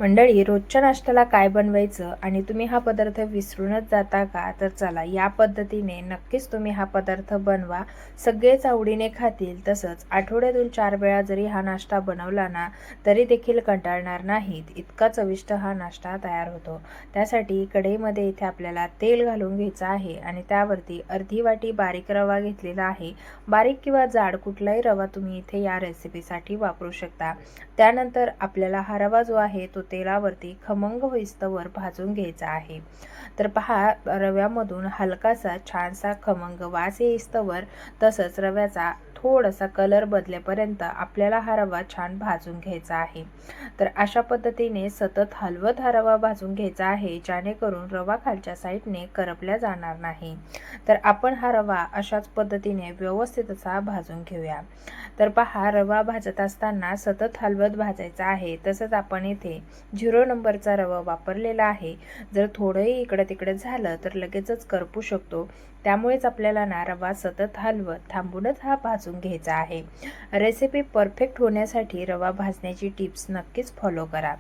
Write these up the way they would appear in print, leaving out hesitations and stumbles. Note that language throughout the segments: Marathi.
मंडळी, रोजच्या नाश्त्याला काय बनवायचं आणि तुम्ही हा पदार्थ विसरूनच जाता का? तर चला, या पद्धतीने नक्कीच तुम्ही हा पदार्थ बनवा. सगळेच आवडीने खातील. तसंच आठवड्यातून 4 वेळा जरी हा नाश्ता बनवला ना, तरी देखील कंटाळणार नाहीत. इतका चविष्ट हा नाश्ता तयार होतो. त्यासाठी कढईमध्ये इथे आपल्याला तेल घालून घ्यायचं आहे आणि त्यावरती अर्धी वाटी बारीक रवा घेतलेला आहे. बारीक किंवा जाड कुठलाही रवा तुम्ही इथे या रेसिपीसाठी वापरू शकता. त्यानंतर आपल्याला हा रवा जो आहे तो तेलावरती खमंग होईस्तवर भाजून घ्यायचा आहे. तर पहा, रव्यामधून हलकासा छानसा खमंग वास येईस्तवर, तसंच रव्याचा थोडासा कलर बदलेपर्यंत आपल्याला हा रवा छान भाजून घ्यायचा आहे. तर अशा पद्धतीने सतत हलवत हा रवा भाजून घ्यायचा आहे, जेणेकरून रवा खालच्या साईडने करपल्या जाणार नाही. तर आपण हा रवा अशाच पद्धतीने व्यवस्थित असा भाजून घेऊया. तर पहा, रवा भाजत असताना सतत हलवत भाजायचा आहे. तसंच आपण इथे 0 नंबरचा रवा वापरलेला आहे. जर थोडंही इकडं तिकडं झालं तर लगेचच करपू शकतो. त्यामुळेच आपल्याला ना रवा सतत हलवत थांबूनच हा भाजून घ्यायचा आहे. रेसिपी परफेक्ट होण्यासाठी रवा भाजण्याची टिप्स नक्कीच फॉलो करा.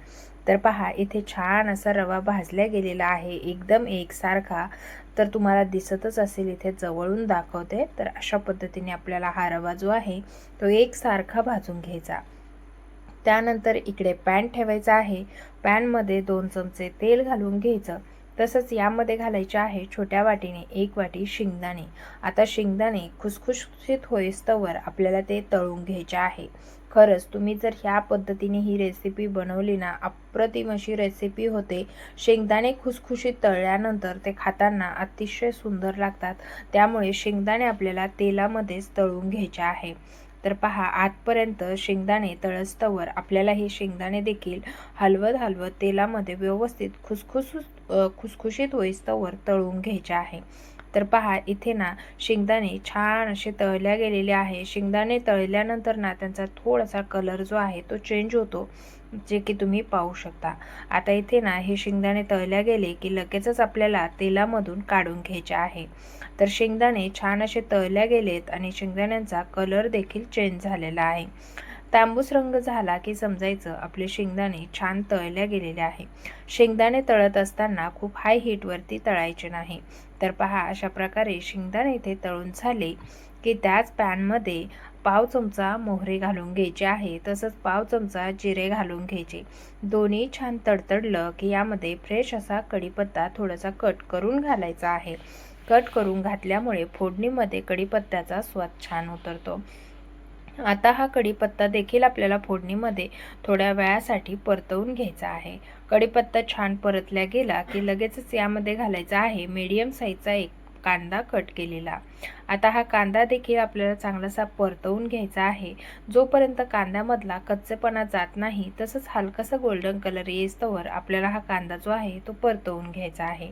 तर पहा, इथे छान असा रवा भाजला गेलेला आहे, एकदम एकसारखा. तर तुम्हाला दिसतच असेल, इथे जवळून दाखवते. तर अशा पद्धतीने आपल्याला हा रवा जो आहे तो एकसारखा भाजून घ्यायचा. त्यानंतर इकडे पॅन ठेवायचा आहे. पॅनमध्ये 2 चमचे तेल घालून घ्यायचं. तसंच यामध्ये घालायचे आहे छोट्या वाटीने 1 वाटी शेंगदाणे. आता शेंगदाणे खुसखुशीत होईस्तवर आपल्याला ते तळून घ्यायचे आहे. खरंच तुम्ही जर ह्या पद्धतीने ही रेसिपी बनवली ना, अप्रतिम अशी रेसिपी होते. शेंगदाणे खुसखुशीत तळल्यानंतर ते खाताना अतिशय सुंदर लागतात. त्यामुळे शेंगदाणे आपल्याला तेलामध्येच तळून घ्यायचे आहे. तर पहा, आतपर्यंत शेंगदाणे तळस्तवर आपल्याला हे शेंगदाणे देखील हलवत हलवत तेलामध्ये व्यवस्थित खुसखुशीत होईस्तवर तळून घ्यायचे आहे. तर पहा, इथे ना शेंगदाणे छान असे तळल्या गेलेले आहे. शेंगदाणे तळल्यानंतर ना त्यांचा थोडासा कलर जो आहे तो चेंज होतो, जे की तुम्ही पाहू शकता. आता इथे ना हे शेंगदाणे तळल्या गेले की लगेचच आपल्याला तेलामधून काढून घ्यायचे आहे. तर शेंगदाणे छान असे तळल्या गेलेत आणि शेंगदाण्यांचा कलर देखील चेंज झालेला आहे. तांबूस रंग झाला की समजायचं आपले शेंगदाणे छान तळल्या गेलेले आहे. शेंगदाणे तळत असताना खूप हाय हीटवरती तळायचे नाही. तर पहा, अशा प्रकारे शेंगदाणे इथे तळून झाले की त्याच पॅनमध्ये पाव चमचा मोहरी घालून घ्यायचे आहे. तसंच पाव चमचा जिरे घालून घ्यायचे. दोन्ही छान तडतडलं की यामध्ये फ्रेश असा कढीपत्ता थोडासा कट करून घालायचा आहे. कट करून घातल्यामुळे फोडणीमध्ये कढीपत्त्याचा स्वाद छान उतरतो. आता हा कढीपत्ता देखील आपल्याला फोडणीमध्ये थोड्या वेळासाठी परतवून घ्यायचा आहे. कढीपत्ता छान परतल्या गेला की लगेचच यामध्ये घालायचा आहे मीडियम साईजचा एक कांदा कट केलेला. आता हा कांदा देखील आपल्याला चांगलासा परतवून घ्यायचा आहे. जोपर्यंत कांद्यामधला कच्चेपणा जात नाही, तसंच हलकासा गोल्डन कलर येईस्तोवर आपल्याला हा कांदा जो आहे तो परतवून घ्यायचा आहे.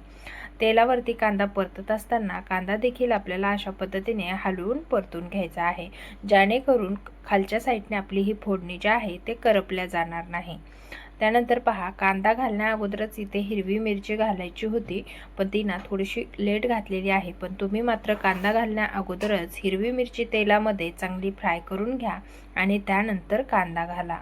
तेलावरती कांदा परतत असताना कांदा देखील आपल्याला अशा पद्धतीने हलवून परतून घ्यायचा आहे, जेणेकरून खालच्या साईडने आपली ही फोडणी जी आहे ते करपल्या जाणार नाही. त्यानंतर पहा, कांदा घालण्या अगोदरच इथे हिरवी मिरची घालायची होती, पण ती ना थोडीशी लेट घातलेली आहे. पण तुम्ही मात्र कांदा घालण्या अगोदरच हिरवी मिरची तेलामध्ये चांगली फ्राय करून घ्या आणि त्यानंतर कांदा घाला.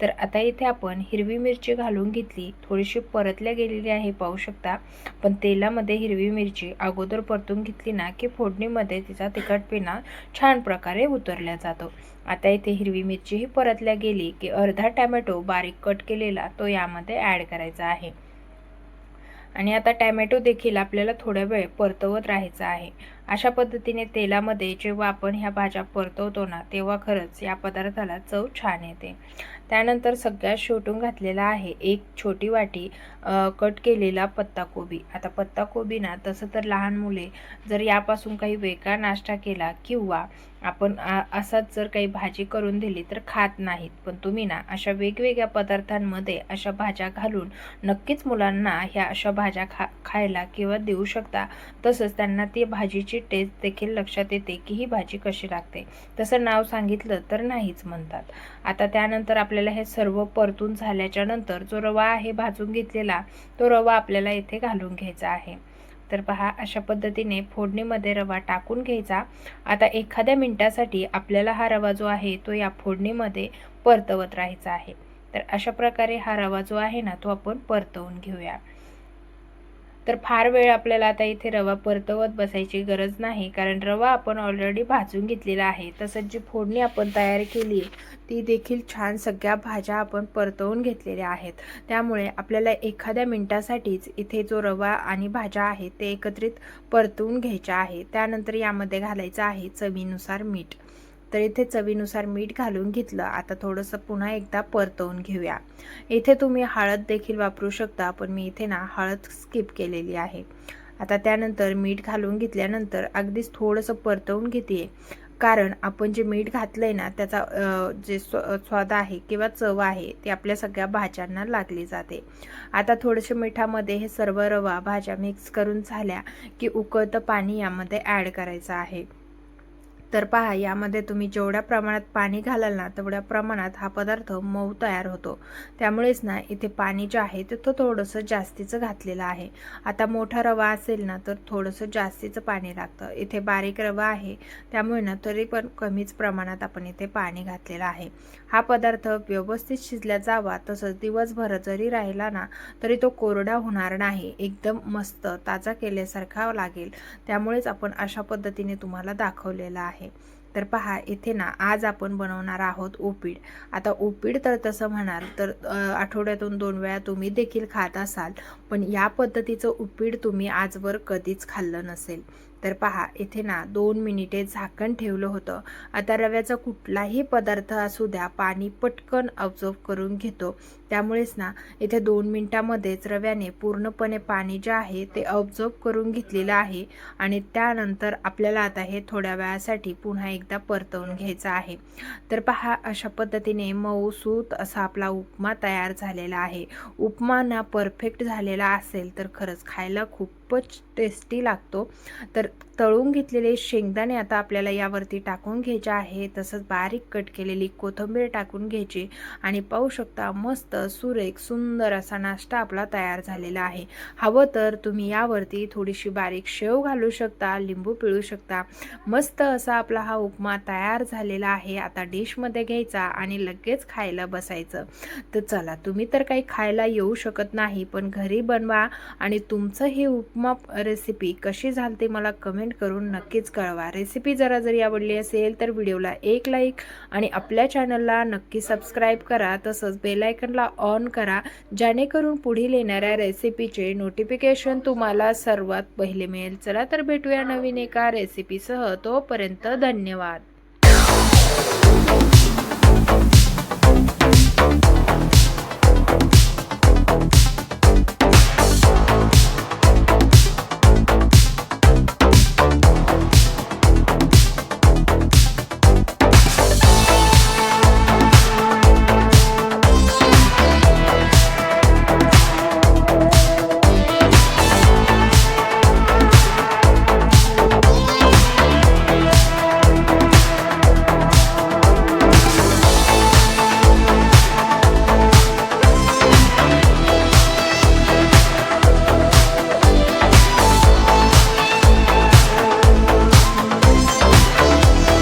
तर आता इथे आपण हिरवी मिरची घालून घेतली, थोडीशी परतल्या गेलेली आहे पाहू शकता. पण तेलामध्ये हिरवी मिरची अगोदर परतून घेतली ना की फोडणीमध्ये तिचा तिखटपणा छान प्रकारे उतरला जातो. आता इथे हिरवी मिरची ही परतल्या गेली की अर्धा टोमॅटो बारीक कट केलेला तो यामध्ये ॲड करायचा आहे. आणि आता टॅमॅटो देखील आपल्याला थोड्या वेळ परतवत राहायचा आहे. अशा पद्धतीने तेलामध्ये जेव्हा आपण ह्या भाज्या परतवतो ना, तेव्हा खरंच या पदार्थाला चव छान येते. त्यानंतर सगळ्यात शेवटून घातलेला आहे एक छोटी वाटी कट केलेला पत्ताकोबी. आता पत्ताकोबी ना, तसं तर लहान मुले जर यापासून काही वेगळा नाश्ता केला किंवा आपण असाच जर काही भाजी करून दिली तर खात नाहीत. पण तुम्ही ना अशा वेगवेगळ्या पदार्थांमध्ये अशा भाज्या घालून नक्कीच मुलांना ह्या अशा भाज्या खायला किंवा देऊ शकता. तसंच त्यांना ती भाजीची टेस्ट देखील लक्षात येते की ही भाजी कशी लागते. तसं नाव सांगितलं तर नाहीच म्हणतात. आता त्यानंतर आपल्याला हे सर्व परतून झाल्याच्या नंतर जो रवा आहे भाजून घेतलेला, तो रवा आपल्याला इथे घालून घ्यायचा आहे. तर पहा, अशा पद्धतीने फोडणीमध्ये रवा टाकून घ्यायचा. आता एखाद्या मिनिटासाठी आपल्याला हा रवा जो आहे तो या फोडणीमध्ये परतवत राहायचा आहे. तर अशा प्रकारे हा रवा जो आहे ना तो आपण परतवून घेऊया. तर फार वेळ आपल्याला आता इथे रवा परतवत बसायची गरज नाही, कारण रवा आपण ऑलरेडी भाजून घेतलेला आहे. तसंच जी फोडणी आपण तयार केली आहे ती देखील छान सगळ्या भाज्या आपण परतवून घेतलेल्या आहेत. त्यामुळे आपल्याला एखाद्या मिनिटासाठीच इथे जो रवा आणि भाज्या आहेत ते एकत्रित परतवून घ्यायच्या आहे. त्यानंतर यामध्ये घालायचं आहे चवीनुसार मीठ. तर इथे चवीनुसार मीठ घालून घेतलं. आता थोडंसं पुन्हा एकदा परतवून घेऊया. इथे तुम्ही हळद देखील वापरू शकता, पण मी इथे ना हळद स्किप केलेली आहे. आता त्यानंतर मीठ घालून घेतल्यानंतर अगदीच थोडंसं परतवून घेते, कारण आपण जे मीठ घातलंय ना त्याचा जे स्वाद आहे किंवा चव आहे ती आपल्या सगळ्या भाज्यांना लागली जाते. आता थोडंसं मिठामध्ये हे सर्व रवा भाज्या मिक्स करून झाल्या की उकळतं पाणी यामध्ये ॲड करायचं आहे. तर पहा, यामध्ये तुम्ही जेवढ्या प्रमाणात पाणी घालाल ना तेवढ्या प्रमाणात हा पदार्थ मऊ तयार होतो. त्यामुळेच ना इथे पाणी जे आहे ते थोडंसं जास्तीचं घातलेलं आहे. आता मोठा रवा असेल ना तर थोडंसं जास्तीचं पाणी लागतं. इथे बारीक रवा आहे त्यामुळे ना तरी पण कमीच प्रमाणात आपण इथे पाणी घातलेलं आहे. हा पदार्थ व्यवस्थित शिजला जावा, तसंच दिवसभर जरी राहिला ना तरी तो कोरडा होणार नाही, एकदम मस्त ताजा केल्यासारखा लागेल. त्यामुळेच आपण अशा पद्धतीने तुम्हाला दाखवलेलं आहे. तर पहा, इथे ना आज आपण बनवणार आहोत उपीड. आता उपीड तर तसं म्हणाल तर आठवड्यातून 2 वेळा तुम्ही देखील खात असाल, पण या पद्धतीचं उपीड तुम्ही आजवर कधीच खाल्लं नसेल. तर पहा, इथे ना 2 मिनिटे झाकण ठेवलं होतं. आता रव्याचा कुठलाही पदार्थ असू द्या, पाणी पटकन ऑब्झर्व करून घेतो. त्यामुळेच ना इथे 2 मिनिटामध्येच रव्याने पूर्णपणे पाणी जे आहे ते ऑब्झर्व करून घेतलेलं आहे. आणि त्यानंतर आपल्याला आता हे थोड्या वेळासाठी पुन्हा एकदा परतवून घ्यायचं आहे. तर पहा, अशा पद्धतीने मऊसूत असा आपला उपमा तयार झालेला आहे. उपमा ना परफेक्ट झालेला असेल तर खरंच खायला खूपच टेस्टी लागतो. तर तळून घेतलेले शेंगदाणे आता आपल्याला यावरती टाकून घ्यायचे आहे. तसंच बारीक कट केलेली कोथिंबीर टाकून घ्यायची आणि पाहू शकता मस्त सुरेख सुंदर असा नाश्ता आपला तयार झालेला आहे. हवं तर तुम्ही यावरती थोडीशी बारीक शेव घालू शकता, लिंबू पिळू शकता. मस्त असा आपला हा उपमा तयार झालेला आहे. आता डिशमध्ये घ्यायचा आणि लगेच खायला बसायचं. तर चला, तुम्ही तर काही खायला येऊ शकत नाही, पण घरी बनवा आणि तुमचं ही उपमा रेसिपी कशी झाली ते मला कमेंट करून नक्कीच कळवा. रेसिपी जरी आवडली असेल तर व्हिडिओला एक लाईक आणि आपल्या चॅनलला नक्की सबस्क्राईब करा. तसंच बेल आयकॉनला ऑन करा, जेणेकरून पुढील येणाऱ्या रेसिपीचे नोटिफिकेशन तुम्हाला सर्वात पहिले मिळेल. चला तर भेटूया नवीन एका रेसिपीसह. तोपर्यंत धन्यवाद.